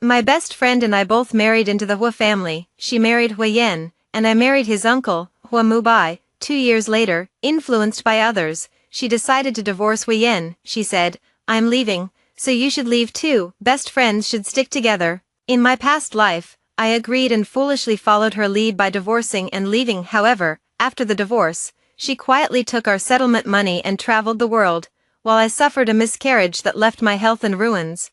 My best friend and I both married into the Hua family. She married Huayan, and I married his uncle, Hua Mubai. 2 years later, influenced by others, she decided to divorce Huayan. She said, "I'm leaving, so you should leave too. Best friends should stick together." In my past life, I agreed and foolishly followed her lead by divorcing and leaving. However, after the divorce, she quietly took our settlement money and traveled the world, while I suffered a miscarriage that left my health in ruins.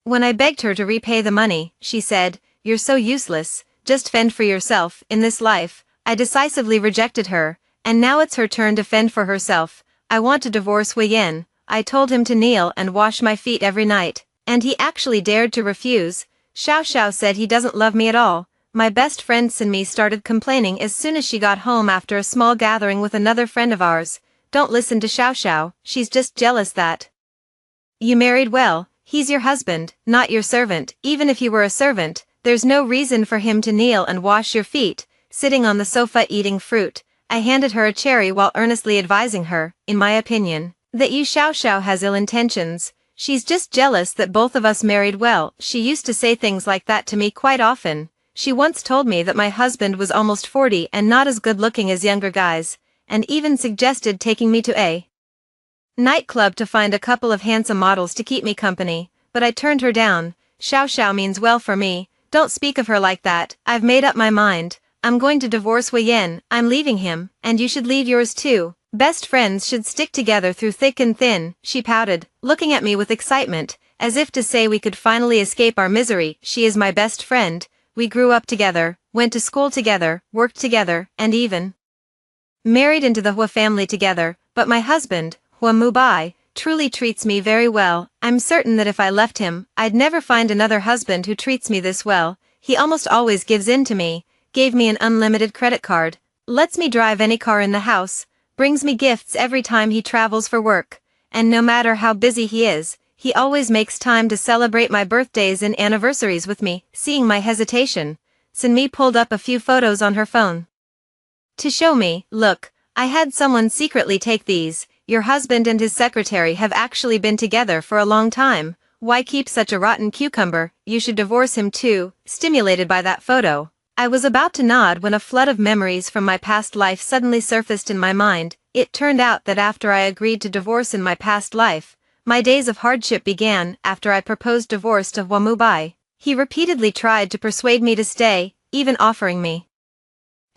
When I begged her to repay the money, she said, "You're so useless, just fend for yourself." In this life, I decisively rejected her, and now it's her turn to fend for herself. I want to divorce Huayan. I told him to kneel and wash my feet every night, and he actually dared to refuse. Xiao Xiao said he doesn't love me at all. My best friend Sinmi started complaining as soon as she got home after a small gathering with another friend of ours. Don't listen to Xiao Xiao, she's just jealous that you married well. He's your husband, not your servant. Even if you were a servant, there's no reason for him to kneel and wash your feet. Sitting on the sofa eating fruit, I handed her a cherry while earnestly advising her, in my opinion, that Yu Xiao Xiao has ill intentions. She's just jealous that both of us married well. She used to say things like that to me quite often. She once told me that my husband was almost 40 and not as good looking as younger guys, and even suggested taking me to a nightclub to find a couple of handsome models to keep me company, but I turned her down. Xiao Xiao means well for me. Don't speak of her like that. I've made up my mind. I'm going to divorce Huayan. I'm leaving him, and you should leave yours too. Best friends should stick together through thick and thin. She pouted, looking at me with excitement, as if to say we could finally escape our misery. She is my best friend. We grew up together, went to school together, worked together, and even married into the Hua family together, but my husband, Hua Mubai, truly treats me very well. I'm certain that if I left him, I'd never find another husband who treats me this well. He almost always gives in to me, gave me an unlimited credit card, lets me drive any car in the house, brings me gifts every time he travels for work, and no matter how busy he is, he always makes time to celebrate my birthdays and anniversaries with me. Seeing my hesitation, Sinmi pulled up a few photos on her phone to show me. Look, I had someone secretly take these. Your husband and his secretary have actually been together for a long time. Why keep such a rotten cucumber? You should divorce him too. Stimulated by that photo, I was about to nod when a flood of memories from my past life suddenly surfaced in my mind. It turned out that after I agreed to divorce in my past life, my days of hardship began. After I proposed divorce to Hua Mubai, he repeatedly tried to persuade me to stay, even offering me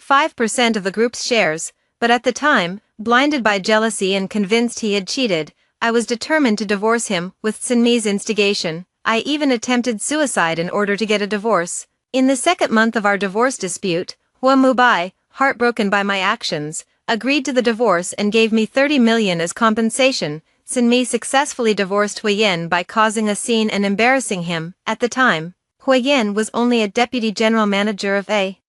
5% of the group's shares, but at the time, blinded by jealousy and convinced he had cheated, I was determined to divorce him. With Sinmi's instigation, I even attempted suicide in order to get a divorce. In the second month of our divorce dispute, Hua Mubai, heartbroken by my actions, agreed to the divorce and gave me 30 million as compensation. Sinmi successfully divorced Huayan by causing a scene and embarrassing him. At the time, Huayan was only a deputy general manager of a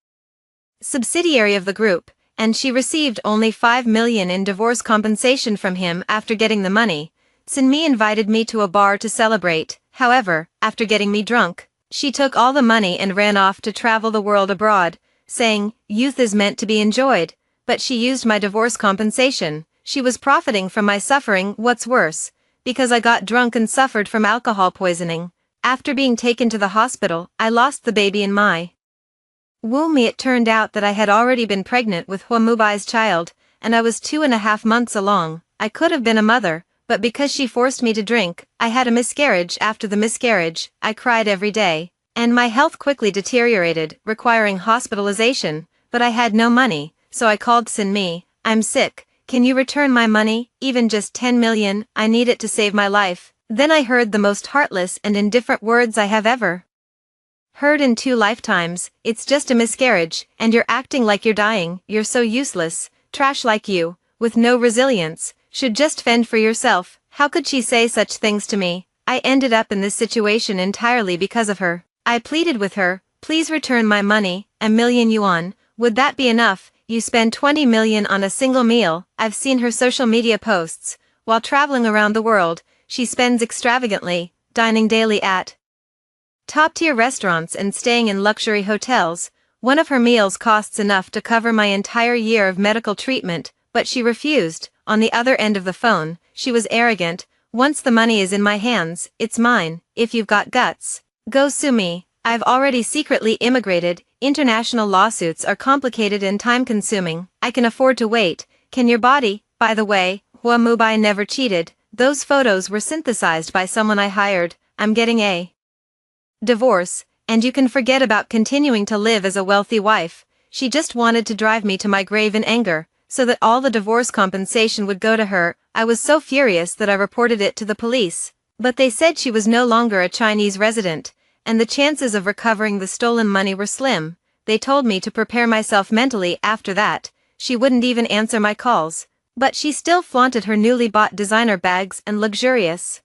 subsidiary of the group, and she received only 5 million in divorce compensation from him. After getting the money, Sinmi invited me to a bar to celebrate. However, after getting me drunk, she took all the money and ran off to travel the world abroad, saying, "Youth is meant to be enjoyed," but she used my divorce compensation. She was profiting from my suffering. What's worse, because I got drunk and suffered from alcohol poisoning. After being taken to the hospital, I lost the baby in my womb. It turned out that I had already been pregnant with Hua Mubai's child, and I was 2.5 months along. I could have been a mother, but because she forced me to drink, I had a miscarriage. After the miscarriage, I cried every day, and my health quickly deteriorated, requiring hospitalization, but I had no money, so I called Sinmi. "I'm sick, can you return my money, even just 10 million, I need it to save my life." Then I heard the most heartless and indifferent words I have ever heard in 2 lifetimes. "It's just a miscarriage, and you're acting like you're dying. You're so useless. Trash like you, with no resilience, should just fend for yourself." How could she say such things to me? I ended up in this situation entirely because of her. I pleaded with her, "Please return my money, 1,000,000 yuan, would that be enough? You spend 20 million on a single meal." I've seen her social media posts. While traveling around the world, she spends extravagantly, dining daily at top-tier restaurants and staying in luxury hotels. One of her meals costs enough to cover my entire year of medical treatment, but she refused. On the other end of the phone, she was arrogant. "Once the money is in my hands, it's mine. If you've got guts, Go sue me. I've already secretly immigrated. International lawsuits are complicated and time-consuming. I can afford to wait. Can your body? By the way, Hua Mubai never cheated. Those photos were synthesized by someone I hired. I'm getting a divorce, and you can forget about continuing to live as a wealthy wife. She just wanted to drive me to my grave in anger, so that all the divorce compensation would go to her. I was so furious that I reported it to the police. But they said she was no longer a Chinese resident, and the chances of recovering the stolen money were slim. They told me to prepare myself mentally after that. She wouldn't even answer my calls. But she still flaunted her newly bought designer bags and luxurious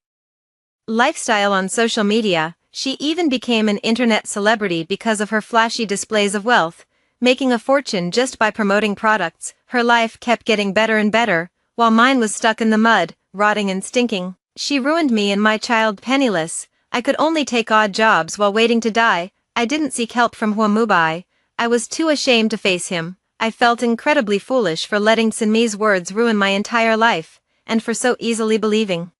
lifestyle on social media. She even became an internet celebrity because of her flashy displays of wealth, making a fortune just by promoting products. Her life kept getting better and better, while mine was stuck in the mud, rotting and stinking. She ruined me and my child penniless. I could only take odd jobs while waiting to die. I didn't seek help from Hua Mubai. I was too ashamed to face him. I felt incredibly foolish for letting Sinmi's words ruin my entire life, and for so easily believing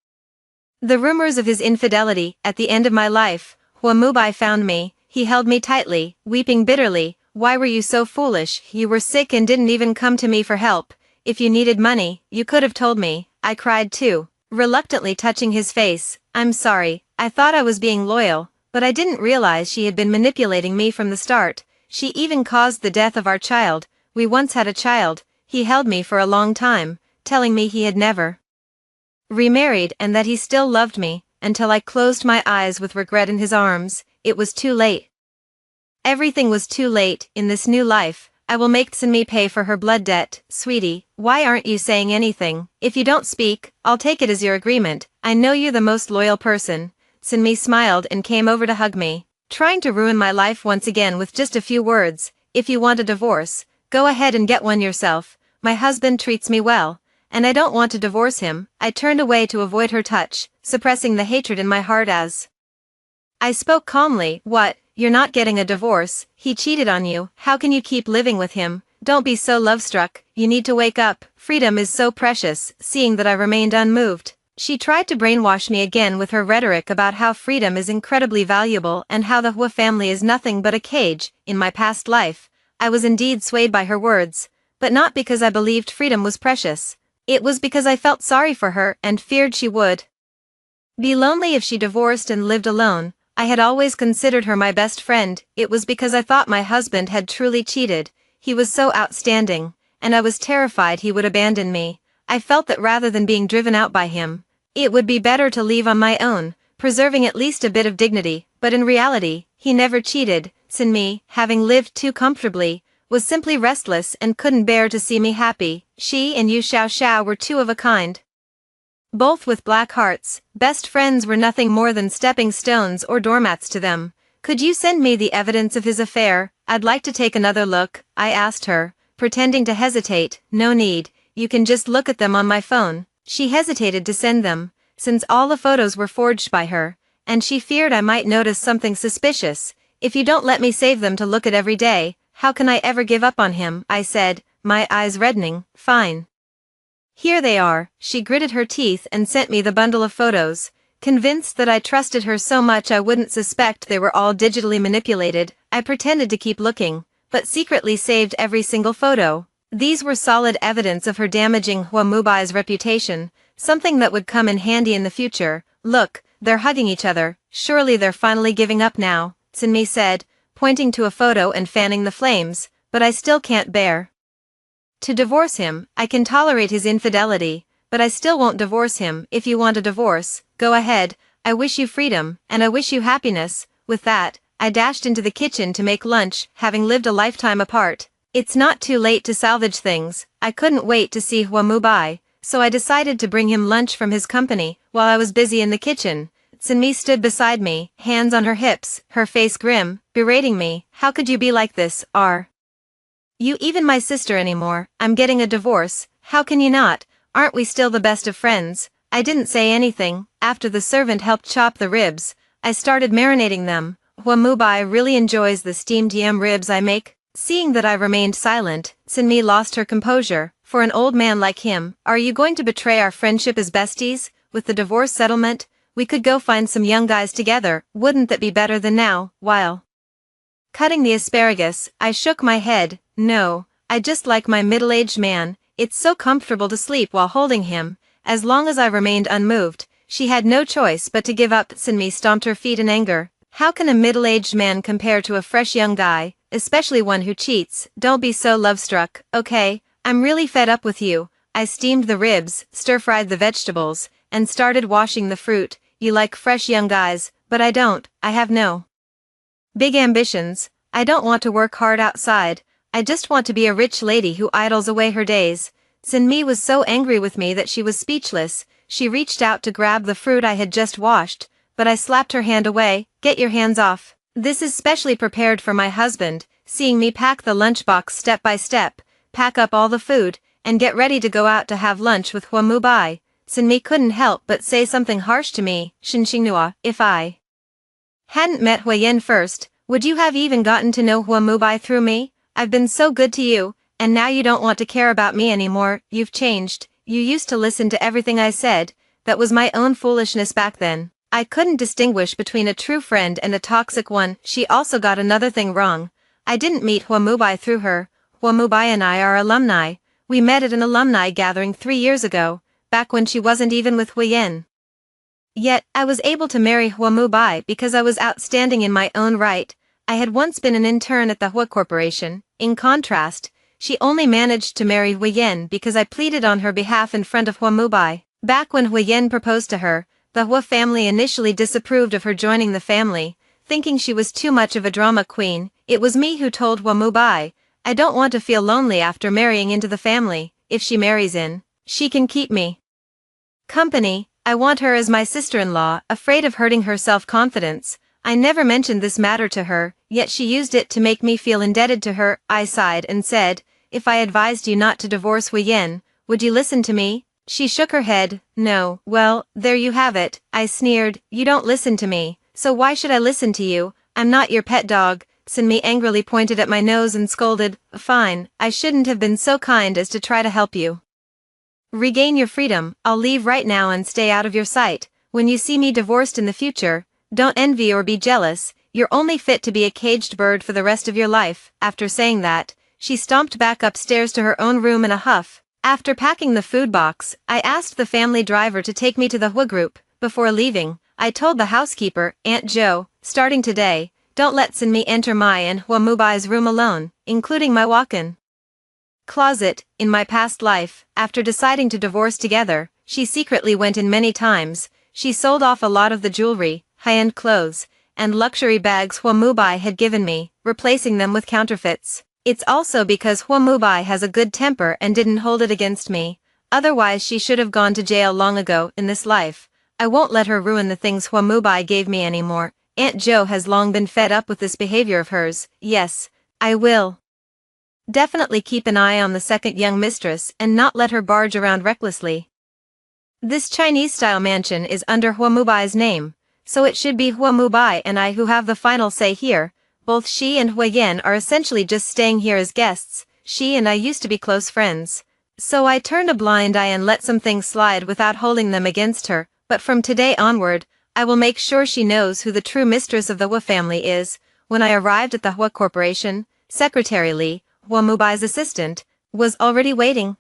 the rumors of his infidelity. At the end of my life, Hua Mubai found me. He held me tightly, weeping bitterly. Why were you so foolish? You were sick and didn't even come to me for help. If you needed money, you could have told me. I cried too, reluctantly touching his face. I'm sorry, I thought I was being loyal, but I didn't realize she had been manipulating me from the start. She even caused the death of our child. We once had a child. He held me for a long time, telling me he had never remarried and that he still loved me, until I closed my eyes with regret in his arms. It was too late. Everything was too late. In this new life, I will make Sinmi pay for her blood debt. Sweetie, why aren't you saying anything? If you don't speak, I'll take it as your agreement. I know you're the most loyal person. Sinmi smiled and came over to hug me, trying to ruin my life once again with just a few words. If you want a divorce, go ahead and get one yourself. My husband treats me well, and I don't want to divorce him. I turned away to avoid her touch, suppressing the hatred in my heart as I spoke calmly. What? You're not getting a divorce. He cheated on you. How can you keep living with him? Don't be so love-struck. You need to wake up. Freedom is so precious. Seeing that I remained unmoved, she tried to brainwash me again with her rhetoric about how freedom is incredibly valuable and how the Hua family is nothing but a cage. In my past life, I was indeed swayed by her words, but not because I believed freedom was precious. It was because I felt sorry for her and feared she would be lonely if she divorced and lived alone. I had always considered her my best friend. It was because I thought my husband had truly cheated. He was so outstanding, and I was terrified he would abandon me. I felt that rather than being driven out by him, it would be better to leave on my own, preserving at least a bit of dignity. But in reality, he never cheated. Sinmi, having lived too comfortably, was simply restless and couldn't bear to see me happy. She and Yu Xiao were two of a kind, both with black hearts. Best friends were nothing more than stepping stones or doormats to them. Could you send me the evidence of his affair? I'd like to take another look, I asked her, pretending to hesitate. No need, you can just look at them on my phone. She hesitated to send them, since all the photos were forged by her, and she feared I might notice something suspicious. If you don't let me save them to look at every day, how can I ever give up on him? I said, my eyes reddening. Fine. Here they are. She gritted her teeth and sent me the bundle of photos, convinced that I trusted her so much I wouldn't suspect they were all digitally manipulated. I pretended to keep looking, but secretly saved every single photo. These were solid evidence of her damaging Hua Mubai's reputation, something that would come in handy in the future. Look, they're hugging each other. Surely they're finally giving up now, Sinmi said, pointing to a photo and fanning the flames. But I still can't bear to divorce him. I can tolerate his infidelity, but I still won't divorce him. If you want a divorce, go ahead. I wish you freedom, and I wish you happiness. With that, I dashed into the kitchen to make lunch, having lived a lifetime apart. It's not too late to salvage things. I couldn't wait to see Hua Mubai, so I decided to bring him lunch from his company. While I was busy in the kitchen, Sinmi stood beside me, hands on her hips, her face grim, berating me. How could you be like this? Are you even my sister anymore? I'm getting a divorce. How can you not? Aren't we still the best of friends? I didn't say anything. After the servant helped chop the ribs, I started marinating them. Hua Mubai really enjoys the steamed yam ribs I make. Seeing that I remained silent, Sinmi lost her composure. For an old man like him, are you going to betray our friendship as besties? With the divorce settlement, We could go find some young guys together, wouldn't that be better than now? While cutting the asparagus, I shook my head. No, I just like my middle-aged man. It's so comfortable to sleep while holding him. As long as I remained unmoved, she had no choice but to give up. Sinmi stomped her feet in anger. How can a middle-aged man compare to a fresh young guy, especially one who cheats? Don't be so love-struck, okay? I'm really fed up with you. I steamed the ribs, stir-fried the vegetables, and started washing the fruit. You like fresh young guys, but I don't. I have no big ambitions. I don't want to work hard outside. I just want to be a rich lady who idles away her days. Sinmi was so angry with me that she was speechless. She reached out to grab the fruit I had just washed, but I slapped her hand away. Get your hands off. This is specially prepared for my husband. Seeing me pack the lunchbox step by step, pack up all the food, and get ready to go out to have lunch with Huamubai, Sinmi couldn't help but say something harsh to me. Shinxinghua, if I hadn't met Huayan first, would you have even gotten to know Huamubai through me? I've been so good to you, and now you don't want to care about me anymore. You've changed. You used to listen to everything I said. That was my own foolishness back then. I couldn't distinguish between a true friend and a toxic one. She also got another thing wrong. I didn't meet Huamubai through her. Huamubai and I are alumni. We met at an alumni gathering 3 years ago, back when she wasn't even with Huayan. Yet, I was able to marry Huamubai because I was outstanding in my own right. I had once been an intern at the Hua Corporation. In contrast, she only managed to marry Huayan because I pleaded on her behalf in front of Huamubai. Back when Huayan proposed to her, the Hua family initially disapproved of her joining the family, thinking she was too much of a drama queen. It was me who told Huamubai, I don't want to feel lonely after marrying into the family. If she marries in, she can keep me company. I want her as my sister-in-law. Afraid of hurting her self-confidence, I never mentioned this matter to her, yet she used it to make me feel indebted to her. I sighed and said, if I advised you not to divorce Huayan, would you listen to me? She shook her head. No. Well, there you have it. I sneered. You don't listen to me, so why should I listen to you? I'm not your pet dog. Sinmi angrily pointed at my nose and scolded. Fine, I shouldn't have been so kind as to try to help you regain your freedom. I'll leave right now and stay out of your sight. When you see me divorced in the future, don't envy or be jealous. You're only fit to be a caged bird for the rest of your life. After saying that, she stomped back upstairs to her own room in a huff. After packing the food box, I asked the family driver to take me to the Hua group. Before leaving, I told the housekeeper, Aunt Jo, starting today, don't let Sinmi enter my and Huamubai's room alone, including my walk-in closet. In my past life, after deciding to divorce together, she secretly went in many times. She sold off a lot of the jewelry, high-end clothes, and luxury bags Huamubai had given me, replacing them with counterfeits. It's also because Huamubai has a good temper and didn't hold it against me. Otherwise she should have gone to jail long ago. In this life, I won't let her ruin the things Huamubai gave me anymore. Aunt Jo has long been fed up with this behavior of hers. Yes, I will definitely keep an eye on the second young mistress and not let her barge around recklessly. This Chinese-style mansion is under Huamubai's name, so it should be Huamubai and I who have the final say here. Both she and Huayan are essentially just staying here as guests. She and I used to be close friends, so I turned a blind eye and let some things slide without holding them against her. But from today onward, I will make sure she knows who the true mistress of the Hua family is. When I arrived at the Hua Corporation, Secretary Li, Huamubai's assistant, was already waiting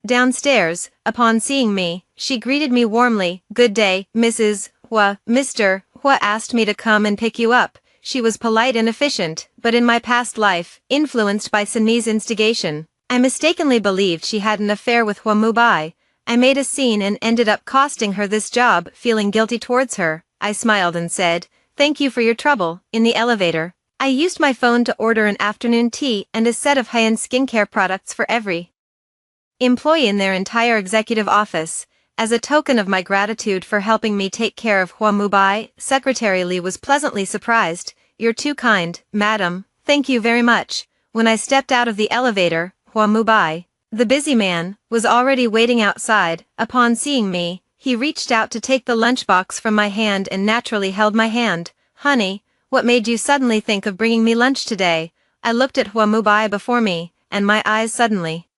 downstairs. Upon seeing me, she greeted me warmly. Good day, Mrs. Hua. Mr. Hua asked me to come and pick you up. She was polite and efficient, but in my past life, influenced by Sinmi's instigation, I mistakenly believed she had an affair with Huamubai. I made a scene and ended up costing her this job. Feeling guilty towards her, I smiled and said, thank you for your trouble. In the elevator, I used my phone to order an afternoon tea and a set of high-end skincare products for every employee in their entire executive office. As a token of my gratitude for helping me take care of Huamubai, Secretary Li was pleasantly surprised. You're too kind, madam. Thank you very much. When I stepped out of the elevator, Huamubai, the busy man, was already waiting outside. Upon seeing me, he reached out to take the lunchbox from my hand and naturally held my hand. Honey, what made you suddenly think of bringing me lunch today? I looked at Huamubai before me, and my eyes suddenly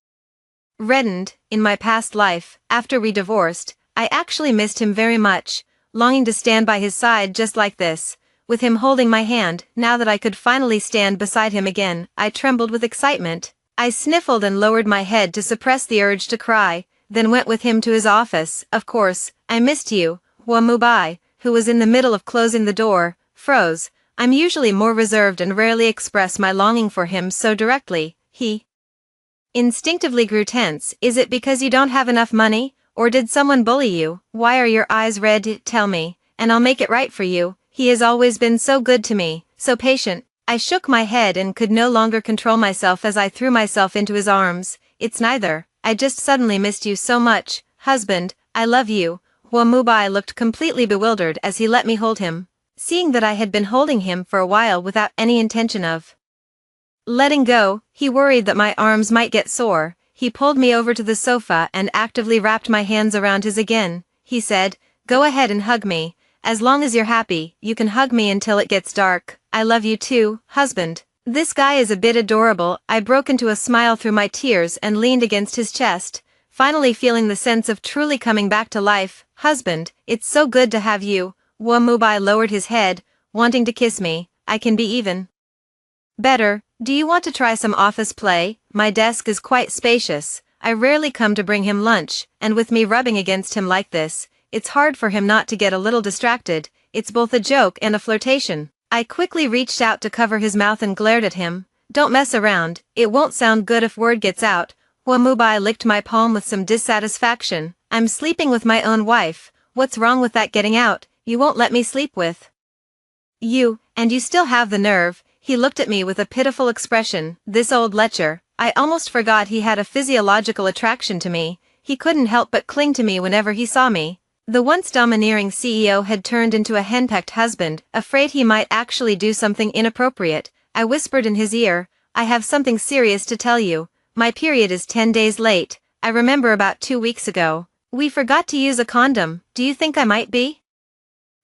reddened. In my past life, after we divorced, I actually missed him very much. longing to stand by his side just like this, with him holding my hand. Now that I could finally stand beside him again, I trembled with excitement. I sniffled and lowered my head to suppress the urge to cry, then went with him to his office. Of course, I missed you, Mubai, who was in the middle of closing the door, froze. I'm usually more reserved and rarely express my longing for him so directly. He instinctively grew tense. Is it because you don't have enough money, or did someone bully you? Why are your eyes red? Tell me, and I'll make it right for you. He has always been so good to me, so patient. I shook my head and could no longer control myself as I threw myself into his arms. It's neither. I just suddenly missed you so much, husband. I love you. Mubai looked completely bewildered as he let me hold him. Seeing that I had been holding him for a while without any intention of letting go, he worried that my arms might get sore. He pulled me over to the sofa and actively wrapped my hands around his again. He said, "Go ahead and hug me. As long as you're happy, you can hug me until it gets dark. I love you too, husband." This guy is a bit adorable. I broke into a smile through my tears and leaned against his chest, finally feeling the sense of truly coming back to life. Husband, it's so good to have you. Mubai lowered his head, wanting to kiss me. I can be even better. Do you want to try some office play? My desk is quite spacious. I rarely come to bring him lunch, and with me rubbing against him like this, it's hard for him not to get a little distracted. It's both a joke and a flirtation. I quickly reached out to cover his mouth and glared at him. Don't mess around, it won't sound good if word gets out. Mubai licked my palm with some dissatisfaction. I'm sleeping with my own wife. What's wrong with that getting out? You won't let me sleep with you, and you still have the nerve. He looked at me with a pitiful expression. This old lecher. I almost forgot he had a physiological attraction to me. He couldn't help but cling to me whenever he saw me. The once domineering CEO had turned into a henpecked husband, afraid he might actually do something inappropriate. I whispered in his ear, "I have something serious to tell you. My period is 10 days late. I remember about 2 weeks ago. We forgot to use a condom. Do you think I might be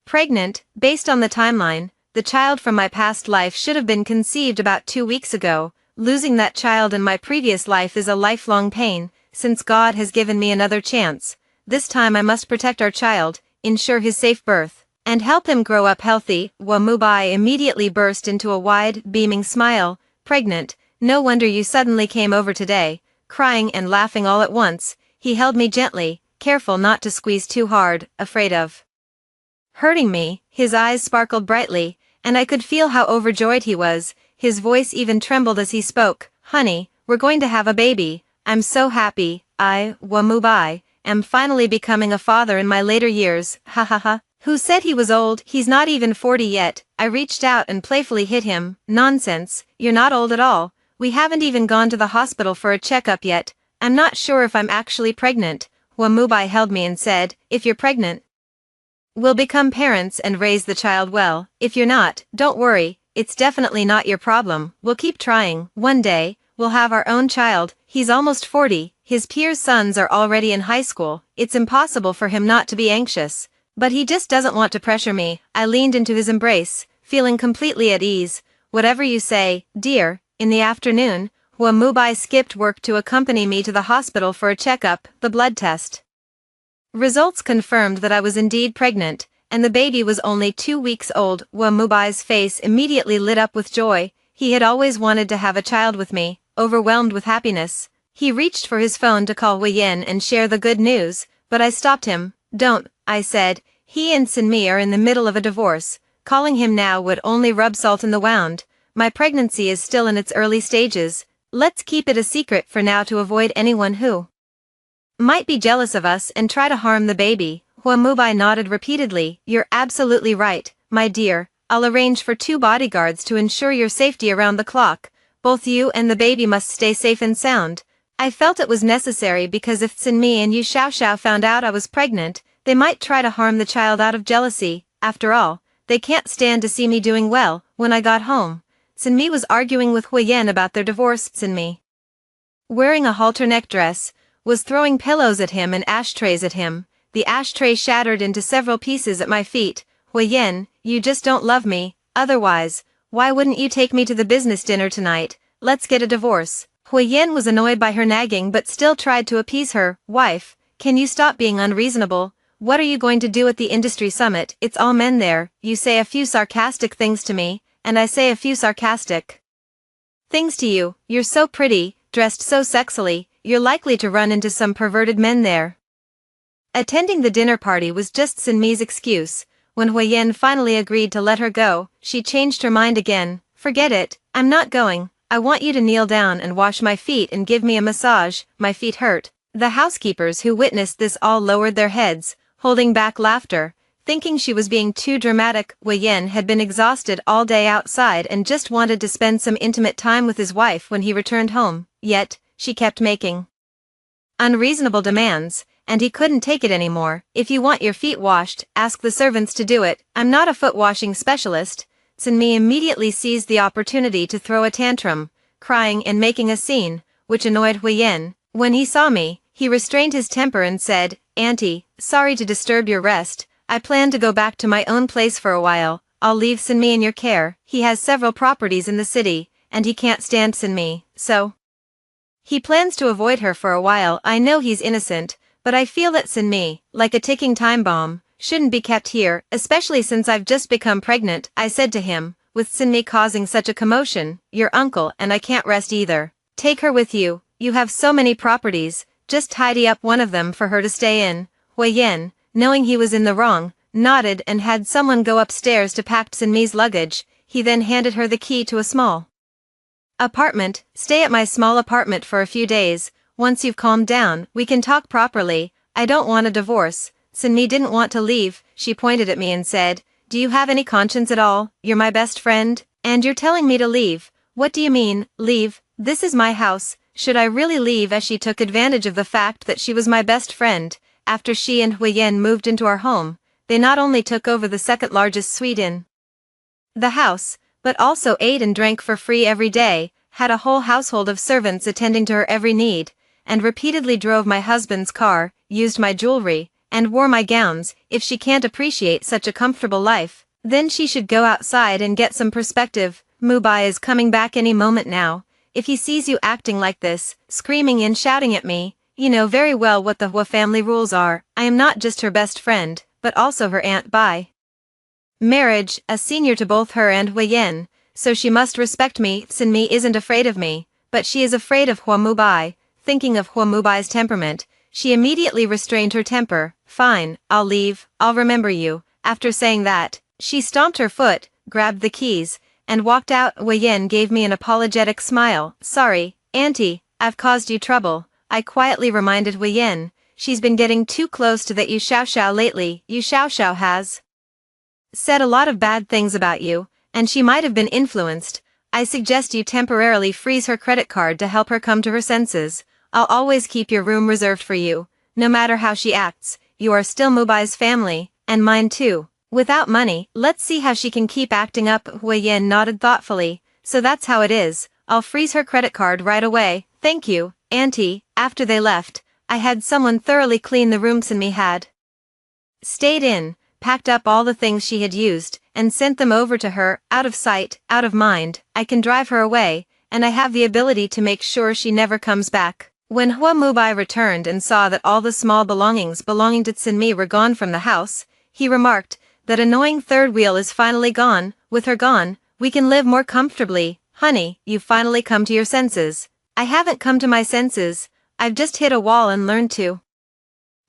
pregnant? Based on the timeline, the child from my past life should have been conceived about 2 weeks ago. Losing that child in my previous life is a lifelong pain. Since God has given me another chance, this time I must protect our child, ensure his safe birth, and help him grow up healthy." Mubai immediately burst into a wide, beaming smile. "Pregnant? No wonder you suddenly came over today." Crying and laughing all at once, he held me gently, careful not to squeeze too hard, afraid of hurting me. His eyes sparkled brightly, and I could feel how overjoyed he was. His voice even trembled as he spoke. "Honey, we're going to have a baby. I'm so happy. Mubai, am finally becoming a father in my later years. Ha ha ha." Who said he was old? He's not even 40 yet. I reached out and playfully hit him. "Nonsense, you're not old at all. We haven't even gone to the hospital for a checkup yet. I'm not sure if I'm actually pregnant." Mubai held me and said, "If you're pregnant, we'll become parents and raise the child well. If you're not, don't worry, it's definitely not your problem. We'll keep trying. One day, we'll have our own child." He's almost 40, his peers' sons are already in high school. It's impossible for him not to be anxious. But he just doesn't want to pressure me. I leaned into his embrace, feeling completely at ease. "Whatever you say, dear." In the afternoon, Mubai skipped work to accompany me to the hospital for a checkup. The blood test results confirmed that I was indeed pregnant, and the baby was only 2 weeks old. Mubai's face immediately lit up with joy. He had always wanted to have a child with me, overwhelmed with happiness. He reached for his phone to call Yin and share the good news, but I stopped him. "Don't," I said. "He and Sinmi are in the middle of a divorce. Calling him now would only rub salt in the wound. My pregnancy is still in its early stages. Let's keep it a secret for now to avoid anyone who might be jealous of us and try to harm the baby." Mubai nodded repeatedly. "You're absolutely right, my dear. I'll arrange for 2 bodyguards to ensure your safety around the clock. Both you and the baby must stay safe and sound." I felt it was necessary because if Sinmi and Yu Xiaoxiao found out I was pregnant, they might try to harm the child out of jealousy. After all, they can't stand to see me doing well. When I got home, Sinmi was arguing with Yin about their divorce. Sinmi, wearing a halter neck dress, was throwing pillows at him and ashtrays at him. The ashtray shattered into several pieces at my feet. "Yin, you just don't love me. Otherwise, why wouldn't you take me to the business dinner tonight? Let's get a divorce." Yin was annoyed by her nagging but still tried to appease her. "Wife, can you stop being unreasonable?" what are you going to do at the industry summit? It's all men there. You say a few sarcastic things to me, and I say a few sarcastic things to you. You're so pretty, dressed so sexily, you're likely to run into some perverted men there. Attending the dinner party was just Sinmi's excuse. When Huyen finally agreed to let her go, she changed her mind again. Forget it, I'm not going. I want you to kneel down and wash my feet and give me a massage, my feet hurt. The housekeepers who witnessed this all lowered their heads, holding back laughter, thinking she was being too dramatic. Huyen had been exhausted all day outside and just wanted to spend some intimate time with his wife when he returned home, yet, she kept making unreasonable demands, and he couldn't take it anymore. If you want your feet washed, ask the servants to do it. I'm not a foot washing specialist. Sinmi immediately seized the opportunity to throw a tantrum, crying and making a scene, which annoyed Huyen. When he saw me, he restrained his temper and said, Auntie, sorry to disturb your rest, I plan to go back to my own place for a while. I'll leave Sinmi in your care. He has several properties in the city, and he can't stand Sinmi, so he plans to avoid her for a while. I know he's innocent, but I feel that Sinmi, like a ticking time bomb, shouldn't be kept here, especially since I've just become pregnant. I said to him, with Sinmi causing such a commotion, your uncle and I can't rest either. Take her with you, you have so many properties, just tidy up one of them for her to stay in. Huyen, knowing he was in the wrong, nodded and had someone go upstairs to pack Sinmi's luggage. He then handed her the key to a small apartment. Stay at my small apartment for a few days. Once you've calmed down, we can talk properly. I don't want a divorce. Sinmi didn't want to leave. She pointed at me and said, do you have any conscience at all? You're my best friend, and you're telling me to leave. What do you mean, leave? This is my house. Should I really leave? As she took advantage of the fact that she was my best friend. After she and Huyen moved into our home, they not only took over the second largest suite in the house, but also ate and drank for free every day, had a whole household of servants attending to her every need, and repeatedly drove my husband's car, used my jewelry, and wore my gowns. If she can't appreciate such a comfortable life, then she should go outside and get some perspective. Mubai is coming back any moment now. If he sees you acting like this, screaming and shouting at me, you know very well what the Hua family rules are. I am not just her best friend, but also her aunt by marriage, a senior to both her and Huyen, so she must respect me. Sinmi isn't afraid of me, but she is afraid of Hua Mubai. Thinking of Hua Mubai's temperament, she immediately restrained her temper. Fine, I'll leave, I'll remember you. After saying that, she stomped her foot, grabbed the keys, and walked out. Huyen gave me an apologetic smile. Sorry, Auntie, I've caused you trouble. I quietly reminded Huyen, she's been getting too close to that Yu Xiaoxiao lately. Yu Xiaoxiao has said a lot of bad things about you, and she might have been influenced. I suggest you temporarily freeze her credit card to help her come to her senses. I'll always keep your room reserved for you. No matter how she acts, you are still Mubai's family, and mine too. Without money, let's see how she can keep acting up. Huyen nodded thoughtfully. So that's how it is. I'll freeze her credit card right away. Thank you, Auntie. After they left, I had someone thoroughly clean the room Sinmi had stayed in, packed up all the things she had used, and sent them over to her. Out of sight, out of mind. I can drive her away, and I have the ability to make sure she never comes back. When Hua Mubai returned and saw that all the small belongings belonging to Sinmi were gone from the house, he remarked, that annoying third wheel is finally gone. With her gone, we can live more comfortably. Honey, you've finally come to your senses. I haven't come to my senses. I've just hit a wall and learned to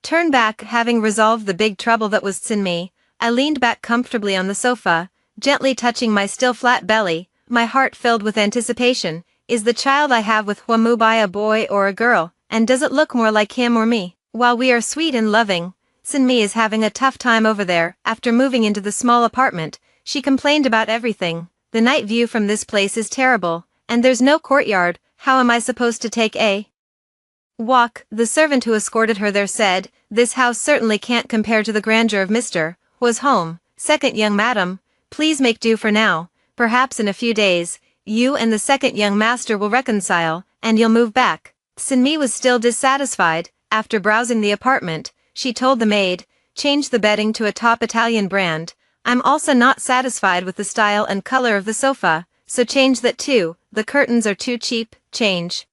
turn back. Having resolved the big trouble that was Sinmi, I leaned back comfortably on the sofa, gently touching my still flat belly, my heart filled with anticipation. Is the child I have with Hua Mubai a boy or a girl, and does it look more like him or me? While we are sweet and loving, Sinmi is having a tough time over there. After moving into the small apartment, she complained about everything. The night view from this place is terrible, and there's no courtyard. How am I supposed to take a walk? The servant who escorted her there said, this house certainly can't compare to the grandeur of Mr. Hua's home. Second young madam, please make do for now. Perhaps in a few days, you and the second young master will reconcile, and you'll move back. Sinmi was still dissatisfied. After browsing the apartment, she told the maid, change the bedding to a top Italian brand. I'm also not satisfied with the style and color of the sofa, so change that too. The curtains are too cheap, change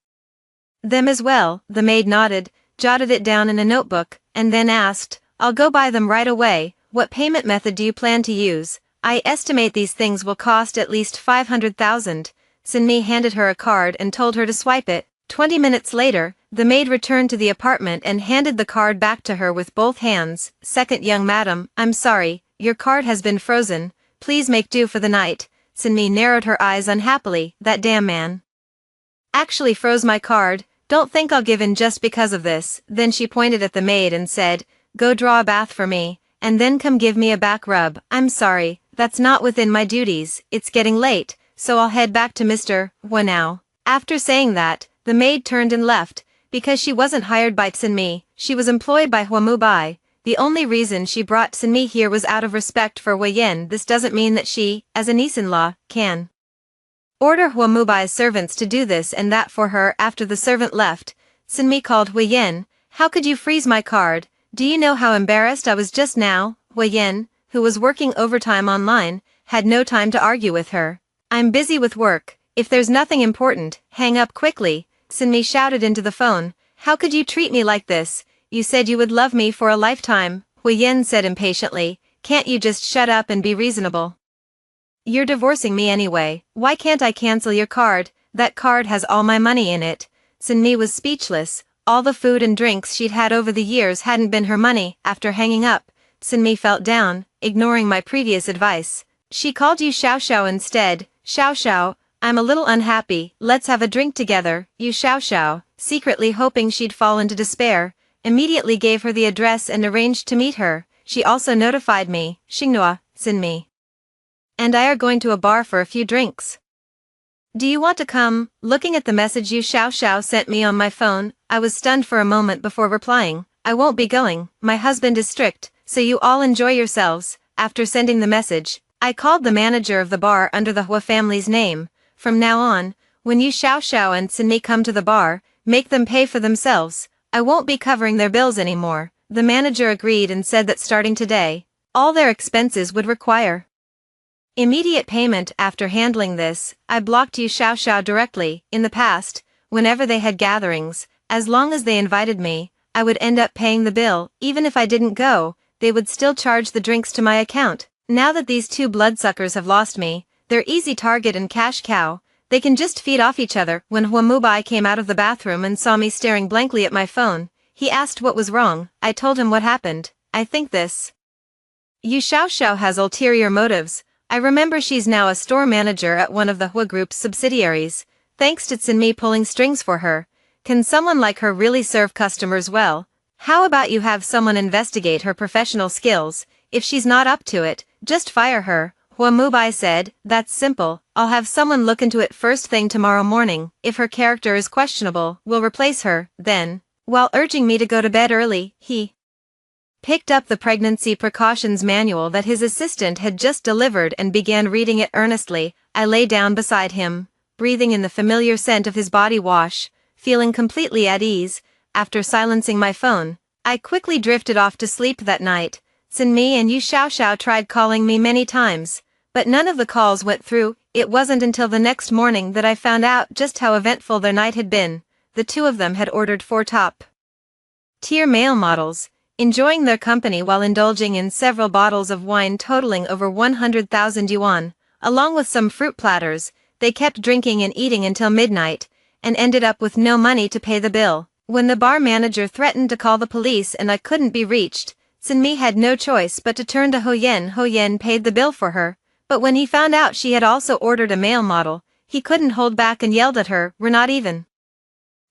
them as well. The maid nodded, jotted it down in a notebook, and then asked, I'll go buy them right away. What payment method do you plan to use? I estimate these things will cost at least 500,000. Sinmi handed her a card and told her to swipe it. 20 minutes later, the maid returned to the apartment and handed the card back to her with both hands. Second, young madam, I'm sorry, your card has been frozen. Please make do for the night. Sinmi narrowed her eyes unhappily. That damn man actually froze my card. Don't think I'll give in just because of this. Then she pointed at the maid and said, go draw a bath for me, and then come give me a back rub. I'm sorry, that's not within my duties. It's getting late, so I'll head back to Mr. Hua now. After saying that, the maid turned and left. Because she wasn't hired by Sinmi, she was employed by Hua Mubai. The only reason she brought Sinmi here was out of respect for Wei Yin. This doesn't mean that she, as a niece-in-law, can order Hua Mubai's servants to do this and that for her. After the servant left, Sinmi called Wei Yin. How could you freeze my card? Do you know how embarrassed I was just now? Wei Yin, who was working overtime online, had no time to argue with her. I'm busy with work. If there's nothing important, hang up quickly. Sinmi shouted into the phone. How could you treat me like this? You said you would love me for a lifetime. Wei Yin said impatiently. Can't you just shut up and be reasonable? You're divorcing me anyway. Why can't I cancel your card? That card has all my money in it. Sinmi was speechless. All the food and drinks she'd had over the years hadn't been her money. After hanging up, Sinmi felt down, ignoring my previous advice. She called you Xiao Xiao instead. Xiao Xiao, I'm a little unhappy. Let's have a drink together. You Xiao Xiao, secretly hoping she'd fall into despair, immediately gave her the address and arranged to meet her. She also notified me, Xinghua, Sinmi and I are going to a bar for a few drinks. Do you want to come? Looking at the message you Xiao Xiao sent me on my phone, I was stunned for a moment before replying. I won't be going. My husband is strict, so you all enjoy yourselves. After sending the message, I called the manager of the bar under the Hua family's name. From now on, when you Xiao Xiao and Sinmi come to the bar, make them pay for themselves. I won't be covering their bills anymore. The manager agreed and said that starting today, all their expenses would require immediate payment. After handling this, I blocked you Xiao Xiao directly. In the past, whenever they had gatherings, as long as they invited me, I would end up paying the bill. Even if I didn't go, they would still charge the drinks to my account. Now that these two bloodsuckers have lost me, they're easy target and cash cow. They can just feed off each other. When Hua Mubai came out of the bathroom and saw me staring blankly at my phone, he asked what was wrong. I told him what happened. I think this Yu Xiao Xiao has ulterior motives. I remember she's now a store manager at one of the Hua Group's subsidiaries, thanks to Sinmi pulling strings for her. Can someone like her really serve customers well? How about you have someone investigate her professional skills? If she's not up to it, just fire her. Hua Mubai said, that's simple. I'll have someone look into it first thing tomorrow morning. If her character is questionable, we'll replace her. Then, while urging me to go to bed early, he picked up the pregnancy precautions manual that his assistant had just delivered and began reading it earnestly. I lay down beside him, breathing in the familiar scent of his body wash, feeling completely at ease. After silencing my phone, I quickly drifted off to sleep that night. Sinmi and Yu Xiao Xiao tried calling me many times, but none of the calls went through. It wasn't until the next morning that I found out just how eventful their night had been. The two of them had ordered 4 top-tier male models, enjoying their company while indulging in several bottles of wine totaling over 100,000 yuan, along with some fruit platters. They kept drinking and eating until midnight, and ended up with no money to pay the bill. When the bar manager threatened to call the police and I couldn't be reached, Sinmi had no choice but to turn to Ho Yen. Ho Yen paid the bill for her, but when he found out she had also ordered a male model, he couldn't hold back and yelled at her, we're not even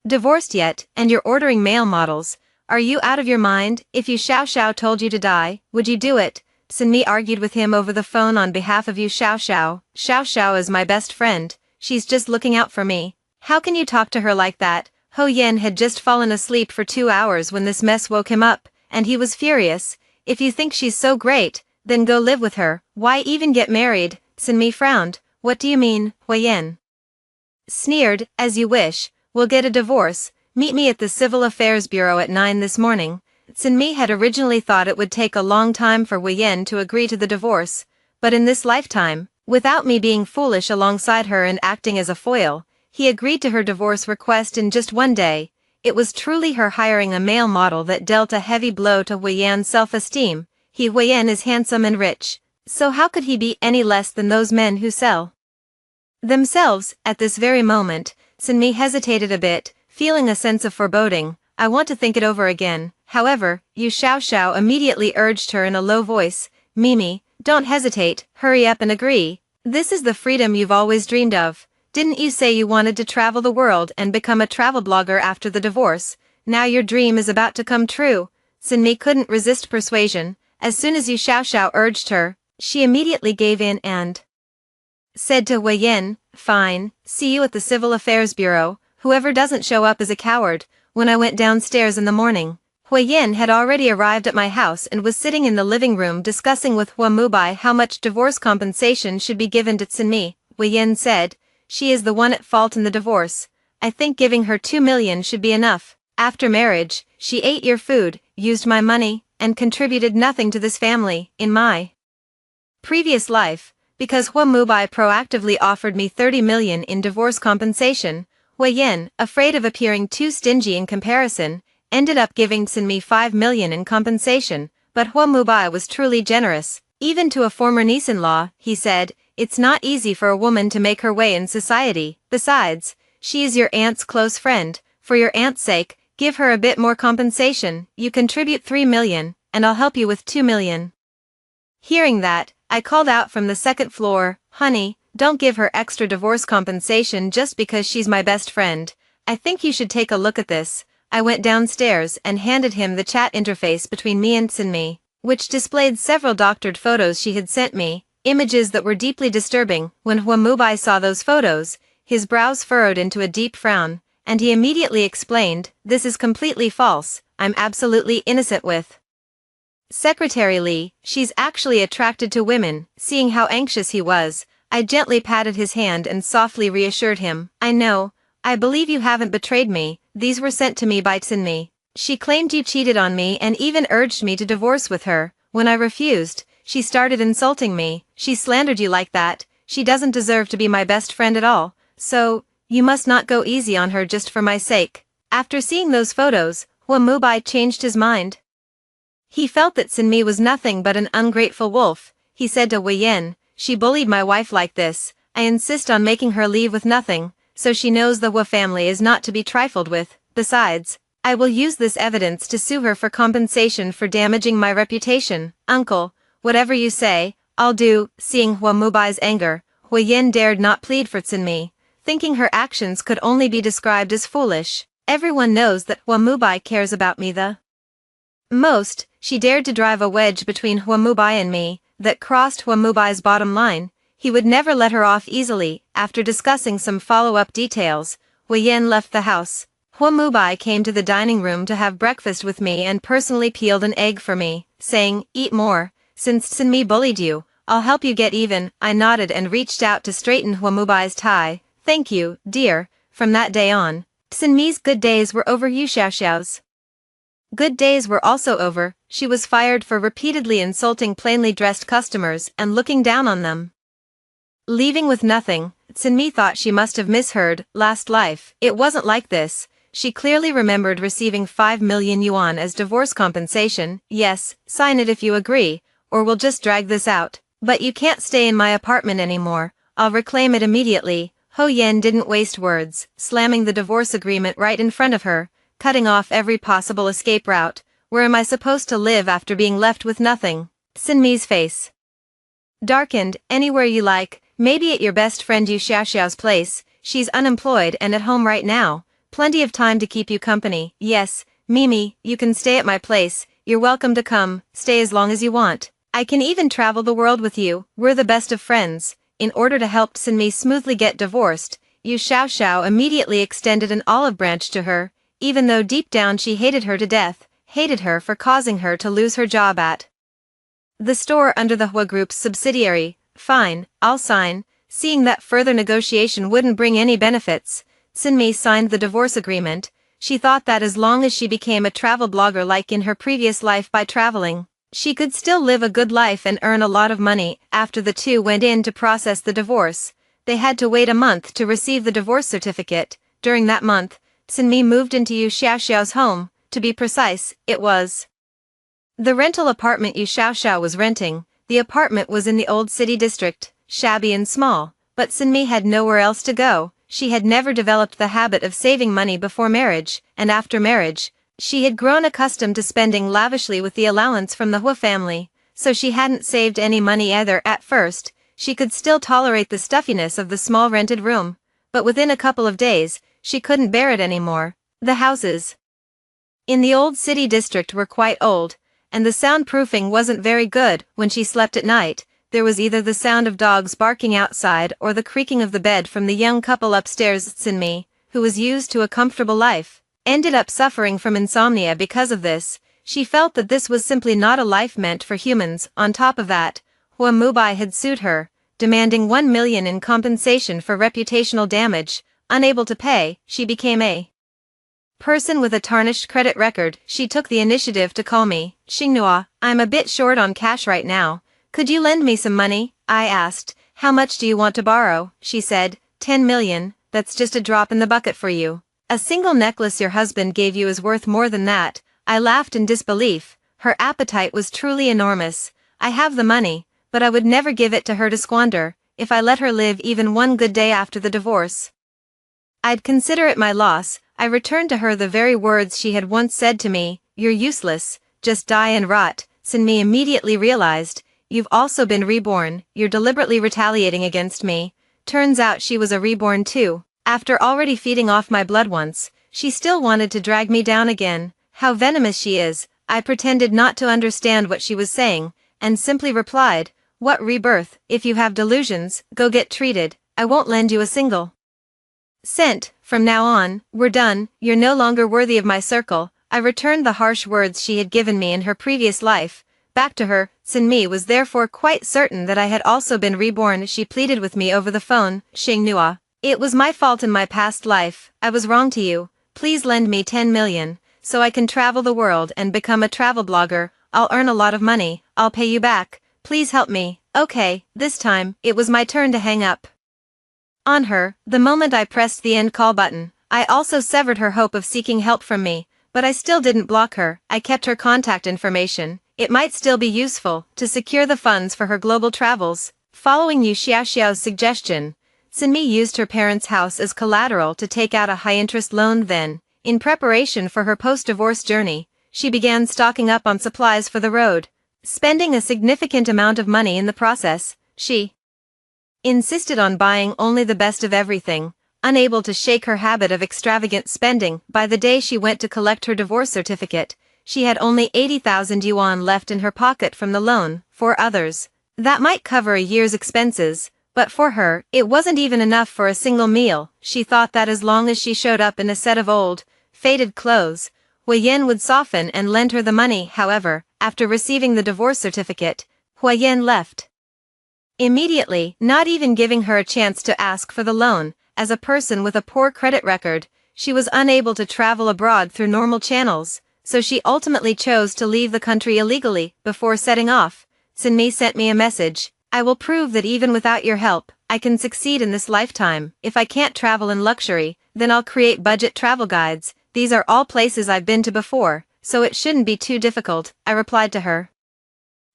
divorced yet, and you're ordering male models. Are you out of your mind? If Yu Xiao Xiao told you to die, would you do it? Sinmi argued with him over the phone on behalf of Yu Xiao Xiao. Xiao Xiao is my best friend, she's just looking out for me. How can you talk to her like that? Ho Yen had just fallen asleep for 2 hours when this mess woke him up, and he was furious. If you think she's so great, then go live with her. Why even get married? Sinmi frowned. What do you mean? Hui Yen sneered. As you wish. We'll get a divorce. Meet me at the Civil Affairs Bureau at 9 this morning. Sinmi had originally thought it would take a long time for Wei Yen to agree to the divorce, but in this lifetime, without me being foolish alongside her and acting as a foil, he agreed to her divorce request in just 1 day. it was truly her hiring a male model that dealt a heavy blow to Hui Yan's self-esteem. Hui Yan is handsome and rich, so how could he be any less than those men who sell themselves? At this very moment, Sinmi hesitated a bit, feeling a sense of foreboding. I want to think it over again. However, Yu Xiaoxiao immediately urged her in a low voice, Mimi, don't hesitate, hurry up and agree. This is the freedom you've always dreamed of. Didn't you say you wanted to travel the world and become a travel blogger after the divorce? Now your dream is about to come true. Sinmi couldn't resist persuasion. As soon as Yu Xiaoxiao urged her, she immediately gave in and said to Hui Yan, fine, see you at the Civil Affairs Bureau. Whoever doesn't show up is a coward. When I went downstairs in the morning, Hui Yan had already arrived at my house and was sitting in the living room discussing with Hua Mubai how much divorce compensation should be given to Sinmi. Hui Yan said, she is the one at fault in the divorce. I think giving her 2 million should be enough. After marriage, she ate your food, used my money, and contributed nothing to this family. In my previous life, because Hua Mubai proactively offered me 30 million in divorce compensation, Hui Yan, afraid of appearing too stingy in comparison, ended up giving Sinmi 5 million in compensation, but Hua Mubai was truly generous. Even to a former niece-in-law, he said, it's not easy for a woman to make her way in society. Besides, she is your aunt's close friend. For your aunt's sake, give her a bit more compensation. You contribute 3 million, and I'll help you with 2 million. Hearing that, I called out from the second floor, honey, don't give her extra divorce compensation just because she's my best friend. I think you should take a look at this. I went downstairs and handed him the chat interface between me and Sinmi, which displayed several doctored photos she had sent me, images that were deeply disturbing. When Hua Mubai saw those photos, his brows furrowed into a deep frown, and he immediately explained, this is completely false, I'm absolutely innocent with Secretary Li, she's actually attracted to women. Seeing how anxious he was, I gently patted his hand and softly reassured him, I know, I believe you haven't betrayed me, these were sent to me by Sinmi. She claimed you cheated on me and even urged me to divorce with her. When I refused, she started insulting me. She slandered you like that. She doesn't deserve to be my best friend at all. So, you must not go easy on her just for my sake. After seeing those photos, Hua Mubai changed his mind. He felt that Sinmi was nothing but an ungrateful wolf. He said to Hui Yan, she bullied my wife like this. I insist on making her leave with nothing, so she knows the Hua family is not to be trifled with. Besides, I will use this evidence to sue her for compensation for damaging my reputation. Uncle, whatever you say, I'll do. Seeing Hua Mubai's anger, Hui Yan dared not plead for Sinmi, thinking her actions could only be described as foolish. Everyone knows that Hua Mubai cares about me the most. She dared to drive a wedge between Hua Mubai and me, that crossed Hua Mubai's bottom line. He would never let her off easily. After discussing some follow-up details, Hui Yan left the house. Hua Mubai came to the dining room to have breakfast with me and personally peeled an egg for me, saying, eat more, since Sinmi bullied you, I'll help you get even. I nodded and reached out to straighten Hua Mubai's tie. Thank you, dear. From that day on, Sinmi's good days were over. Yu Xiaoxiao's good days were also over. She was fired for repeatedly insulting plainly dressed customers and looking down on them. Leaving with nothing, Sinmi thought she must have misheard last life. It wasn't like this. She clearly remembered receiving 5 million yuan as divorce compensation. Yes, sign it if you agree, or we'll just drag this out. But you can't stay in my apartment anymore. I'll reclaim it immediately. Ho Yan didn't waste words, slamming the divorce agreement right in front of her, cutting off every possible escape route. Where am I supposed to live after being left with nothing? Sinmi's face darkened. Anywhere you like, maybe at your best friend Yu Xiaoxiao's place. She's unemployed and at home right now. Plenty of time to keep you company. Yes, Mimi, you can stay at my place. You're welcome to come, stay as long as you want. I can even travel the world with you. We're the best of friends. In order to help Sinmi smoothly get divorced, Yu Xiaoxiao immediately extended an olive branch to her, even though deep down she hated her to death, hated her for causing her to lose her job at the store under the Hua Group's subsidiary. Fine, I'll sign. Seeing that further negotiation wouldn't bring any benefits, Sinmi signed the divorce agreement. She thought that as long as she became a travel blogger like in her previous life by traveling, she could still live a good life and earn a lot of money. After the two went in to process the divorce, they had to wait a month to receive the divorce certificate. During that month, Sinmi moved into Yu Xiaoxiao's home. To be precise, it was the rental apartment Yu Xiaoxiao was renting. The apartment was in the old city district, shabby and small, but Sinmi had nowhere else to go. She had never developed the habit of saving money before marriage, and after marriage, she had grown accustomed to spending lavishly with the allowance from the Hua family, so she hadn't saved any money either. At first, she could still tolerate the stuffiness of the small rented room, but within a couple of days, she couldn't bear it anymore. The houses in the old city district were quite old, and the soundproofing wasn't very good. When she slept at night, there was either the sound of dogs barking outside or the creaking of the bed from the young couple upstairs. Sinmi, who was used to a comfortable life, ended up suffering from insomnia because of this. She felt that this was simply not a life meant for humans. On top of that, Hua Mubai had sued her, demanding 1 million in compensation for reputational damage. Unable to pay, she became a person with a tarnished credit record. She took the initiative to call me. Xinghua, I'm a bit short on cash right now. Could you lend me some money? I asked. How much do you want to borrow? She said, 10 million, that's just a drop in the bucket for you. A single necklace your husband gave you is worth more than that. I laughed in disbelief. Her appetite was truly enormous. I have the money, but I would never give it to her to squander. If I let her live even one good day after the divorce, I'd consider it my loss. I returned to her the very words she had once said to me, you're useless, just die and rot. Sinmi immediately realized, you've also been reborn, you're deliberately retaliating against me. Turns out she was a reborn too. After already feeding off my blood once, she still wanted to drag me down again. How venomous she is. I pretended not to understand what she was saying, and simply replied, what rebirth? If you have delusions, go get treated. I won't lend you a single cent. From now on, we're done. You're no longer worthy of my circle. I returned the harsh words she had given me in her previous life back to her. Sinmi was therefore quite certain that I had also been reborn. She pleaded with me over the phone. Xinghua, it was my fault in my past life. I was wrong to you. Please lend me 10 million, so I can travel the world and become a travel blogger. I'll earn a lot of money. I'll pay you back. Please help me. Okay, this time, it was my turn to hang up on her. The moment I pressed the end call button, I also severed her hope of seeking help from me, but I still didn't block her. I kept her contact information. It might still be useful to secure the funds for her global travels. Following Yu Xiaoxiao's suggestion, Sinmi used her parents' house as collateral to take out a high-interest loan. Then, in preparation for her post-divorce journey, she began stocking up on supplies for the road, spending a significant amount of money in the process. She insisted on buying only the best of everything, unable to shake her habit of extravagant spending. By the day she went to collect her divorce certificate, she had only 80,000 yuan left in her pocket from the loan. For others, that might cover a year's expenses, but for her, it wasn't even enough for a single meal. She thought that as long as she showed up in a set of old, faded clothes, Hua Yan would soften and lend her the money. However, after receiving the divorce certificate, Hua Yan left immediately, not even giving her a chance to ask for the loan. As a person with a poor credit record, she was unable to travel abroad through normal channels, so she ultimately chose to leave the country illegally. Before setting off, Sinmi sent me a message. I will prove that even without your help, I can succeed in this lifetime. If I can't travel in luxury, then I'll create budget travel guides. These are all places I've been to before, so it shouldn't be too difficult. I replied to her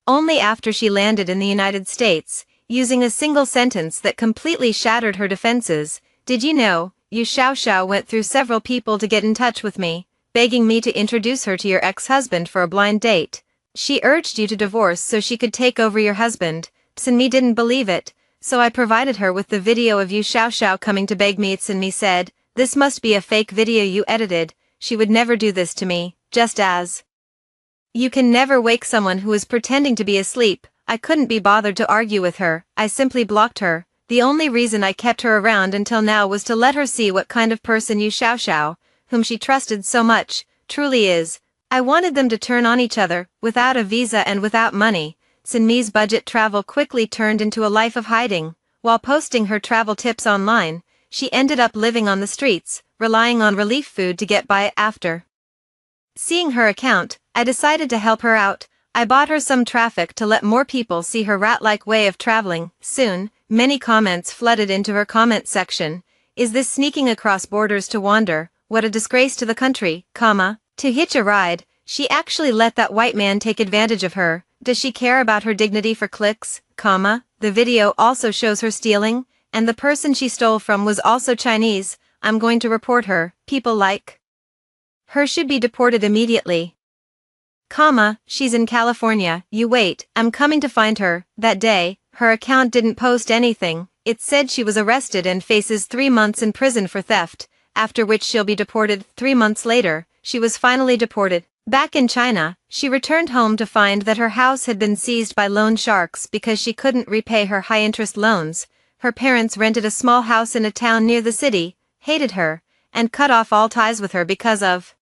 only after she landed in the United States, using a single sentence that completely shattered her defenses. Did you know, Yu Xiaoxiao went through several people to get in touch with me, begging me to introduce her to your ex-husband for a blind date. She urged you to divorce so she could take over your husband. Sinmi didn't believe it, so I provided her with the video of Yu Xiaoxiao coming to beg me. Sinmi said, this must be a fake video you edited. She would never do this to me, just as you can never wake someone who is pretending to be asleep. I couldn't be bothered to argue with her. I simply blocked her. The only reason I kept her around until now was to let her see what kind of person Yu Xiaoxiao, whom she trusted so much, truly is. I wanted them to turn on each other, without a visa and without money. Sinmi's budget travel quickly turned into a life of hiding. While posting her travel tips online, she ended up living on the streets, relying on relief food to get by. After seeing her account, I decided to help her out. I bought her some traffic to let more people see her rat-like way of traveling. Soon, many comments flooded into her comment section. Is this sneaking across borders to wander? what a disgrace to the country, to hitch a ride, she actually let that white man take advantage of her. Does she care about her dignity for clicks, the video also shows her stealing, and the person she stole from was also Chinese. I'm going to report her. People like her should be deported immediately. She's in California. You wait, I'm coming to find her. That day, her account didn't post anything. It said she was arrested and faces 3 months in prison for theft, after which she'll be deported. 3 months later, she was finally deported. Back in China, she returned home to find that her house had been seized by loan sharks because she couldn't repay her high-interest loans. Her parents rented a small house in a town near the city, hated her, and cut off all ties with her because of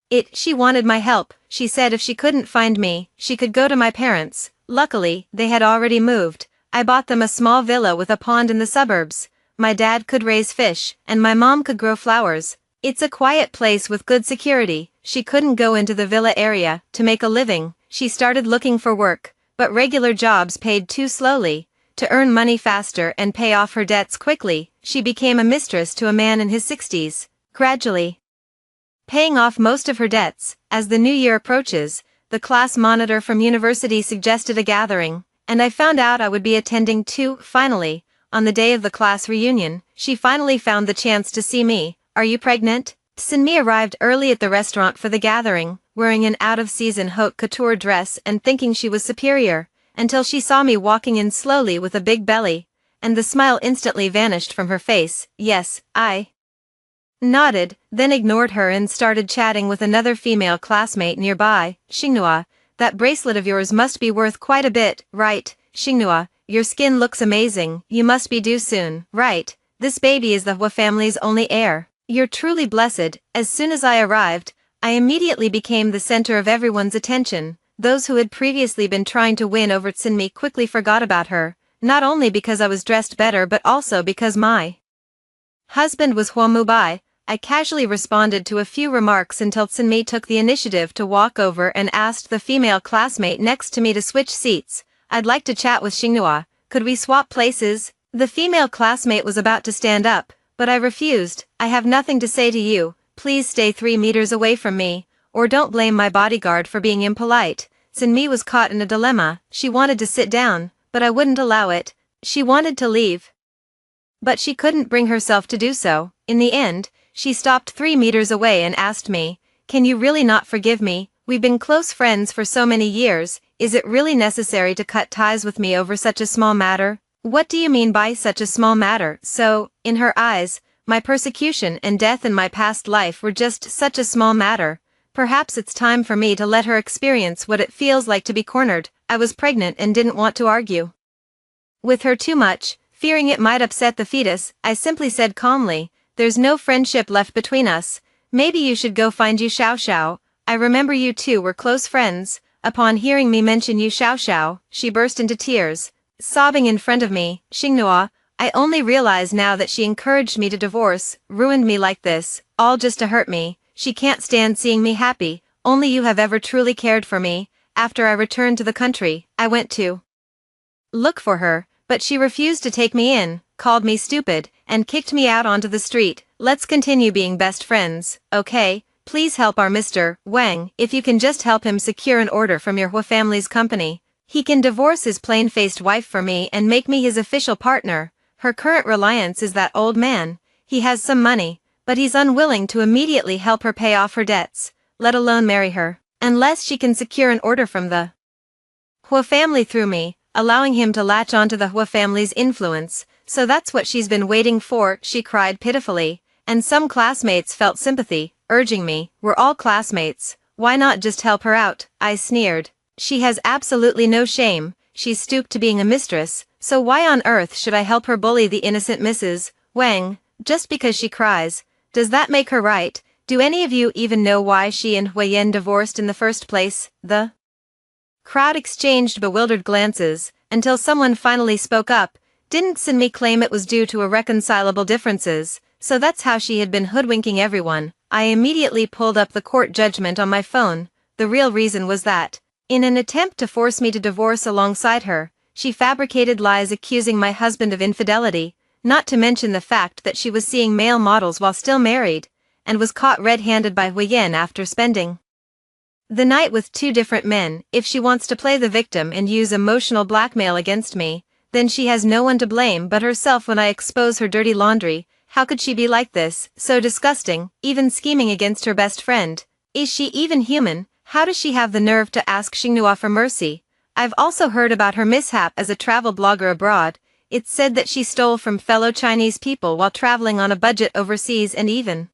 it. She wanted my help. She said if she couldn't find me, she could go to my parents. Luckily, they had already moved. I bought them a small villa with a pond in the suburbs. My dad could raise fish, and my mom could grow flowers. It's a quiet place with good security. She couldn't go into the villa area to make a living. She started looking for work, but regular jobs paid too slowly. To earn money faster and pay off her debts quickly, she became a mistress to a man in his 60s, gradually paying off most of her debts. As the new year approaches, the class monitor from university suggested a gathering, and I found out I would be attending too. Finally, on the day of the class reunion, she finally found the chance to see me. Are you pregnant? Sinmi arrived early at the restaurant for the gathering, wearing an out-of-season haute couture dress and thinking she was superior, until she saw me walking in slowly with a big belly, and the smile instantly vanished from her face. Yes, I nodded, then ignored her and started chatting with another female classmate nearby. Xinghua, that bracelet of yours must be worth quite a bit, right? Xinghua, your skin looks amazing. You must be due soon, right? This baby is the Hua family's only heir. You're truly blessed. As soon as I arrived, I immediately became the center of everyone's attention. Those who had previously been trying to win over Tsinmi quickly forgot about her, not only because I was dressed better but also because my husband was Hua Mubai. I casually responded to a few remarks until Tsinmi took the initiative to walk over and asked the female classmate next to me to switch seats. I'd like to chat with Xinghua. Could we swap places? The female classmate was about to stand up, but I refused. I have nothing to say to you. Please stay 3 meters away from me, or don't blame my bodyguard for being impolite. Tsinmi was caught in a dilemma. She wanted to sit down, but I wouldn't allow it. She wanted to leave, but she couldn't bring herself to do so. In the end, she stopped 3 meters away and asked me, "Can you really not forgive me? We've been close friends for so many years. Is it really necessary to cut ties with me over such a small matter?" What do you mean by such a small matter? So, in her eyes, my persecution and death in my past life were just such a small matter. Perhaps it's time for me to let her experience what it feels like to be cornered. I was pregnant and didn't want to argue with her too much, fearing it might upset the fetus. I simply said calmly, "There's no friendship left between us. Maybe you should go find Yu Xiaoxiao. I remember you two were close friends." Upon hearing me mention Yu Xiaoxiao, she burst into tears, sobbing in front of me. Xinghua, I only realize now that she encouraged me to divorce, ruined me like this, all just to hurt me. She can't stand seeing me happy. Only you have ever truly cared for me. After I returned to the country, I went to look for her, but she refused to take me in, called me stupid, and kicked me out onto the street. Let's continue being best friends, okay? Please help our Mr. Wang. If you can just help him secure an order from your Hua family's company, he can divorce his plain-faced wife for me and make me his official partner. Her current reliance is that old man. He has some money, but he's unwilling to immediately help her pay off her debts, let alone marry her, unless she can secure an order from the Hua family through me, allowing him to latch onto the Hua family's influence. So that's what she's been waiting for, she cried pitifully, and some classmates felt sympathy, urging me, "We're all classmates, why not just help her out?" I sneered. She has absolutely no shame. She's stooped to being a mistress, so why on earth should I help her bully the innocent Mrs. Wang, just because she cries? Does that make her right? Do any of you even know why she and Huiyen divorced in the first place? The crowd exchanged bewildered glances, until someone finally spoke up. Didn't Sinmi claim it was due to irreconcilable differences? So that's how she had been hoodwinking everyone. I immediately pulled up the court judgment on my phone. The real reason was that, in an attempt to force me to divorce alongside her, she fabricated lies accusing my husband of infidelity, not to mention the fact that she was seeing male models while still married, and was caught red-handed by Huyen after spending the night with two different men. If she wants to play the victim and use emotional blackmail against me, then she has no one to blame but herself when I expose her dirty laundry. How could she be like this, so disgusting, even scheming against her best friend? Is she even human? How does she have the nerve to ask Xinghua for mercy? I've also heard about her mishap as a travel blogger abroad. It's said that she stole from fellow Chinese people while traveling on a budget overseas and even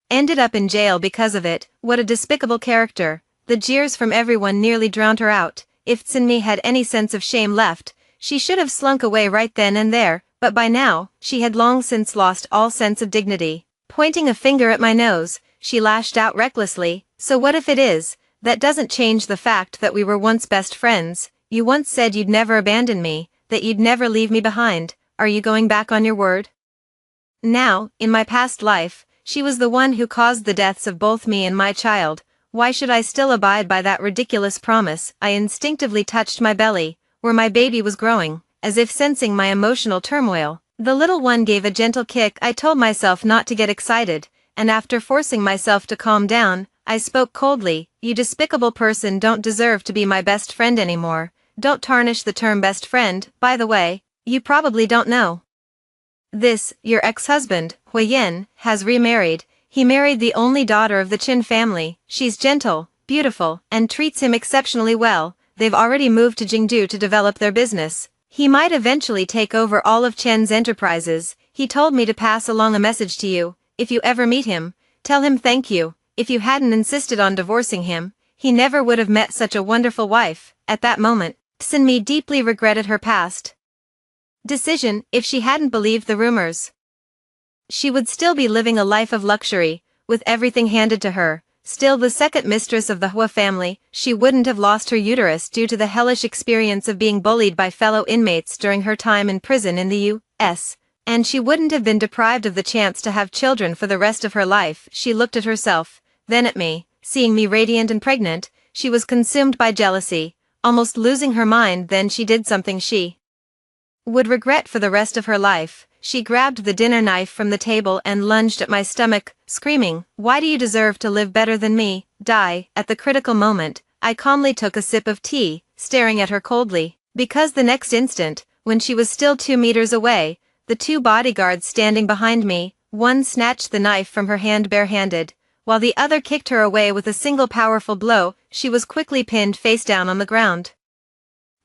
ended up in jail because of it. What a despicable character. The jeers from everyone nearly drowned her out. If Tsinmi had any sense of shame left, she should have slunk away right then and there, but by now, she had long since lost all sense of dignity. Pointing a finger at my nose, she lashed out recklessly. So what if it is? That doesn't change the fact that we were once best friends. You once said you'd never abandon me, that you'd never leave me behind. Are you going back on your word? Now, in my past life, she was the one who caused the deaths of both me and my child. Why should I still abide by that ridiculous promise? I instinctively touched my belly, where my baby was growing, as if sensing my emotional turmoil. The little one gave a gentle kick. I told myself not to get excited, and after forcing myself to calm down, I spoke coldly. You despicable person don't deserve to be my best friend anymore. Don't tarnish the term best friend. By the way, you probably don't know this, your ex-husband, Huyen, has remarried. He married the only daughter of the Qin family. She's gentle, beautiful, and treats him exceptionally well. They've already moved to Jingdu to develop their business. He might eventually take over all of Chen's enterprises. He told me to pass along a message to you. If you ever meet him, tell him thank you. If you hadn't insisted on divorcing him, he never would have met such a wonderful wife. At that moment, Tsinmi deeply regretted her past decision. If she hadn't believed the rumors, she would still be living a life of luxury, with everything handed to her. Still the second mistress of the Hua family, she wouldn't have lost her uterus due to the hellish experience of being bullied by fellow inmates during her time in prison in the U.S., and she wouldn't have been deprived of the chance to have children for the rest of her life. She looked at herself, then at me. Seeing me radiant and pregnant, she was consumed by jealousy, almost losing her mind. Then she did something she would regret for the rest of her life. She grabbed the dinner knife from the table and lunged at my stomach, screaming, "Why do you deserve to live better than me? Die." At the critical moment, I calmly took a sip of tea, staring at her coldly, because the next instant, when she was still 2 meters away, the two bodyguards standing behind me, one snatched the knife from her hand barehanded, while the other kicked her away with a single powerful blow. She was quickly pinned face down on the ground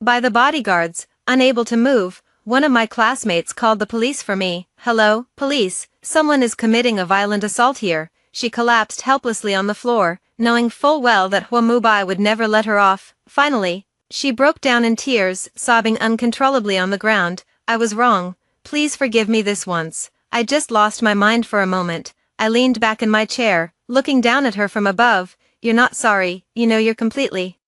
by the bodyguards. Unable to move, one of my classmates called the police for me. "Hello, police, someone is committing a violent assault here." She collapsed helplessly on the floor, knowing full well that Hua Mubai would never let her off. Finally, she broke down in tears, sobbing uncontrollably on the ground. "I was wrong. Please forgive me this once. I just lost my mind for a moment." I leaned back in my chair, looking down at her from above. "You're not sorry, you know you're completely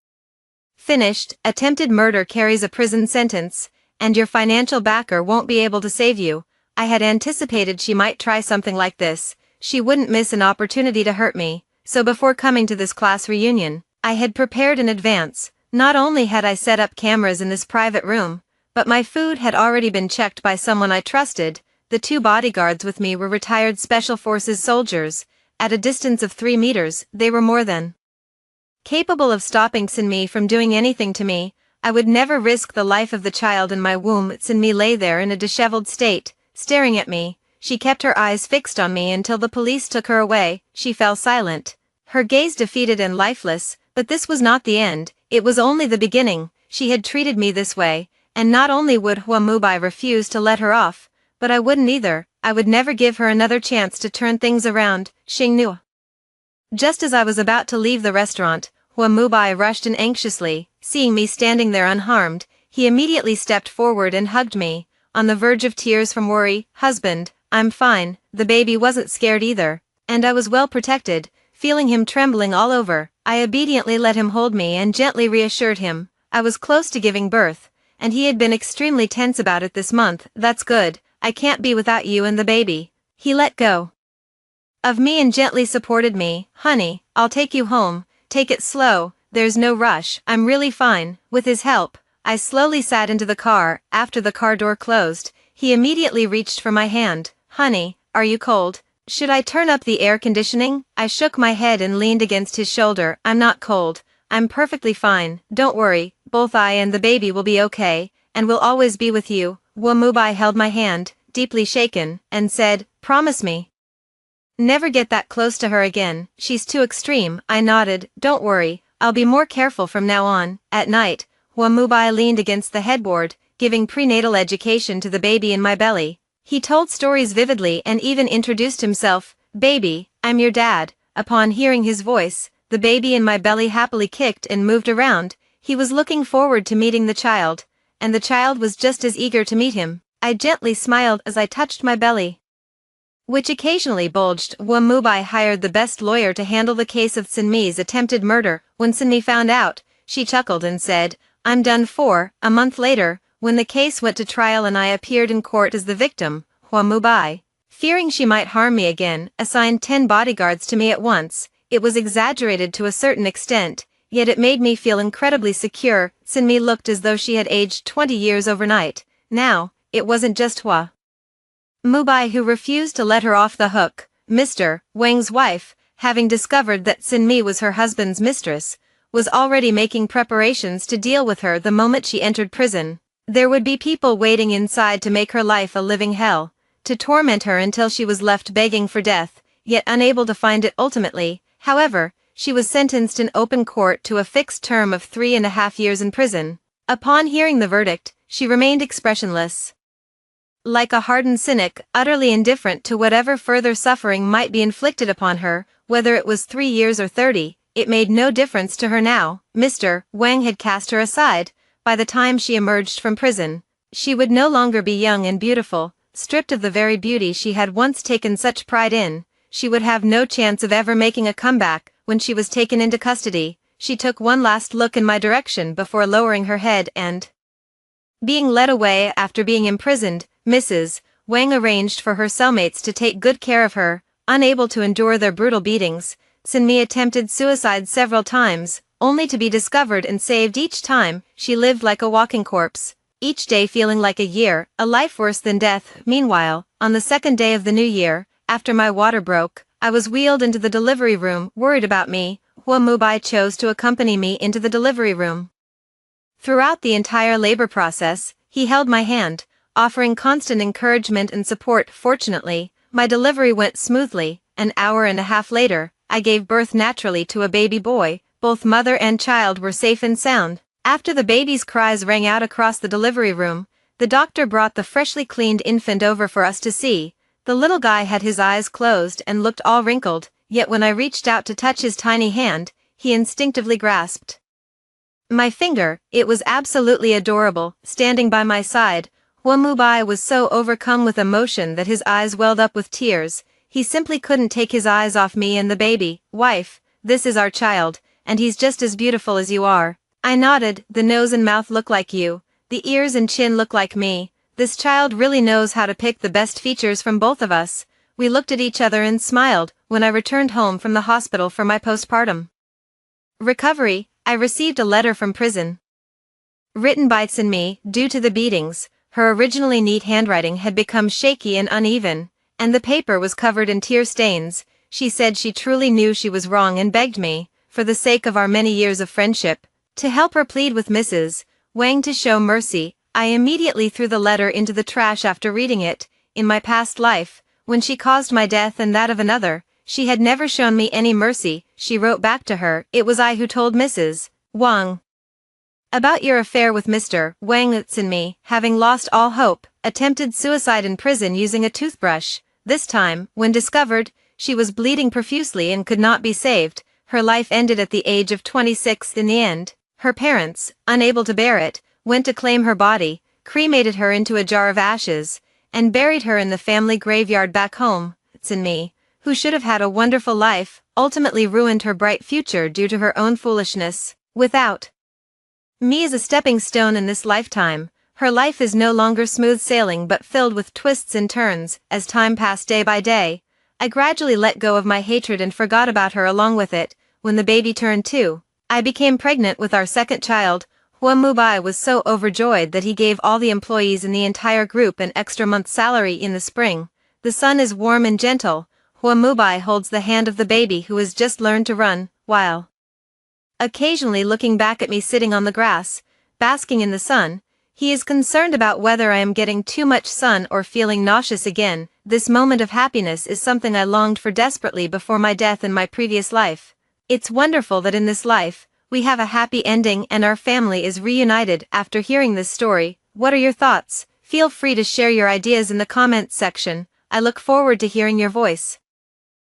finished. Attempted murder carries a prison sentence, and your financial backer won't be able to save you." I had anticipated she might try something like this. She wouldn't miss an opportunity to hurt me, so before coming to this class reunion, I had prepared in advance. Not only had I set up cameras in this private room, but my food had already been checked by someone I trusted. The two bodyguards with me were retired Special Forces soldiers. At a distance of 3 meters, they were more than capable of stopping Tsinmi from doing anything to me. I would never risk the life of the child in my womb. Tsinmi lay there in a disheveled state, staring at me. She kept her eyes fixed on me until the police took her away. She fell silent, her gaze defeated and lifeless. But this was not the end, it was only the beginning. She had treated me this way, and not only would Hua Mubai refuse to let her off, but I wouldn't either. I would never give her another chance to turn things around. Xinghua. Just as I was about to leave the restaurant, Hua Mubai rushed in anxiously. Seeing me standing there unharmed, he immediately stepped forward and hugged me, on the verge of tears from worry. "Husband, I'm fine." The baby wasn't scared either, and I was well protected. Feeling him trembling all over, I obediently let him hold me and gently reassured him. I was close to giving birth, and he had been extremely tense about it this month. "That's good, I can't be without you and the baby." He let go of me and gently supported me. "Honey, I'll take you home, take it slow, there's no rush, I'm really fine." With his help, I slowly sat into the car. After the car door closed, he immediately reached for my hand. "Honey, are you cold?" Should I turn up the air conditioning? I shook my head and leaned against his shoulder. I'm not cold. I'm perfectly fine. Don't worry, both I and the baby will be okay, and will always be with you. Wamubai held my hand, deeply shaken, and said, promise me. Never get that close to her again, she's too extreme. I nodded. Don't worry, I'll be more careful from now on. At night, Wamubai leaned against the headboard, giving prenatal education to the baby in my belly. He told stories vividly and even introduced himself. Baby, I'm your dad. Upon hearing his voice, the baby in my belly happily kicked and moved around. He was looking forward to meeting the child, and the child was just as eager to meet him. I gently smiled as I touched my belly, which occasionally bulged. Wamubai hired the best lawyer to handle the case of Sinmi's attempted murder. When Sinmi found out, she chuckled and said, I'm done for. A month later, when the case went to trial and I appeared in court as the victim, Wamubai, fearing she might harm me again, assigned 10 bodyguards to me at once. It was exaggerated to a certain extent, yet it made me feel incredibly secure. Sinmi looked as though she had aged 20 years overnight. Now, it wasn't just Mubai who refused to let her off the hook. Mr. Wang's wife, having discovered that Sinmi was her husband's mistress, was already making preparations to deal with her the moment she entered prison. There would be people waiting inside to make her life a living hell, to torment her until she was left begging for death, yet unable to find it ultimately. However, she was sentenced in open court to a fixed term of 3.5 years in prison. Upon hearing the verdict, she remained expressionless, like a hardened cynic, utterly indifferent to whatever further suffering might be inflicted upon her. Whether it was 3 years or 30, it made no difference to her now. Mr. Wang had cast her aside. By the time she emerged from prison, she would no longer be young and beautiful. Stripped of the very beauty she had once taken such pride in, she would have no chance of ever making a comeback. When she was taken into custody, she took one last look in my direction before lowering her head and being led away. After being imprisoned, Mrs. Wang arranged for her cellmates to take good care of her. Unable to endure their brutal beatings, Sinmi attempted suicide several times, only to be discovered and saved each time. She lived like a walking corpse, each day feeling like a year, a life worse than death. Meanwhile, on the second day of the new year, after my water broke, I was wheeled into the delivery room. Worried about me, Wamubai chose to accompany me into the delivery room. Throughout the entire labor process, he held my hand, offering constant encouragement and support. Fortunately, my delivery went smoothly. An hour and a half later, I gave birth naturally to a baby boy. Both mother and child were safe and sound. After the baby's cries rang out across the delivery room, the doctor brought the freshly cleaned infant over for us to see. The little guy had his eyes closed and looked all wrinkled, yet when I reached out to touch his tiny hand, he instinctively grasped my finger. It was absolutely adorable. Standing by my side, Wamubai was so overcome with emotion that his eyes welled up with tears. He simply couldn't take his eyes off me and the baby. Wife, this is our child, and he's just as beautiful as you are. I nodded. The nose and mouth look like you. The ears and chin look like me. This child really knows how to pick the best features from both of us. We looked at each other and smiled. When I returned home from the hospital for my postpartum recovery, I received a letter from prison, written by Sinmi. Due to the beatings, her originally neat handwriting had become shaky and uneven, and the paper was covered in tear stains. She said she truly knew she was wrong and begged me, for the sake of our many years of friendship, to help her plead with Mrs. Wang to show mercy. I immediately threw the letter into the trash after reading it. In my past life, when she caused my death and that of another, she had never shown me any mercy. She wrote back to her, it was I who told Mrs. Wang about your affair with Mr. Wang. Sinmi, having lost all hope, attempted suicide in prison using a toothbrush. This time, when discovered, she was bleeding profusely and could not be saved. Her life ended at the age of 26. In the end, her parents, unable to bear it, went to claim her body, cremated her into a jar of ashes, and buried her in the family graveyard back home. Sinmi, who should have had a wonderful life, ultimately ruined her bright future due to her own foolishness. Without me as a stepping stone in this lifetime, her life is no longer smooth sailing but filled with twists and turns. As time passed day by day, I gradually let go of my hatred and forgot about her along with it. When the baby turned 2, I became pregnant with our second child. Wamubai was so overjoyed that he gave all the employees in the entire group an extra month's salary in the spring. The sun is warm and gentle. Huamubai holds the hand of the baby who has just learned to run, while occasionally looking back at me sitting on the grass, basking in the sun. He is concerned about whether I am getting too much sun or feeling nauseous again. This moment of happiness is something I longed for desperately before my death in my previous life. It's wonderful that in this life, we have a happy ending and our family is reunited. After hearing this story, what are your thoughts? Feel free to share your ideas in the comments section. I look forward to hearing your voice.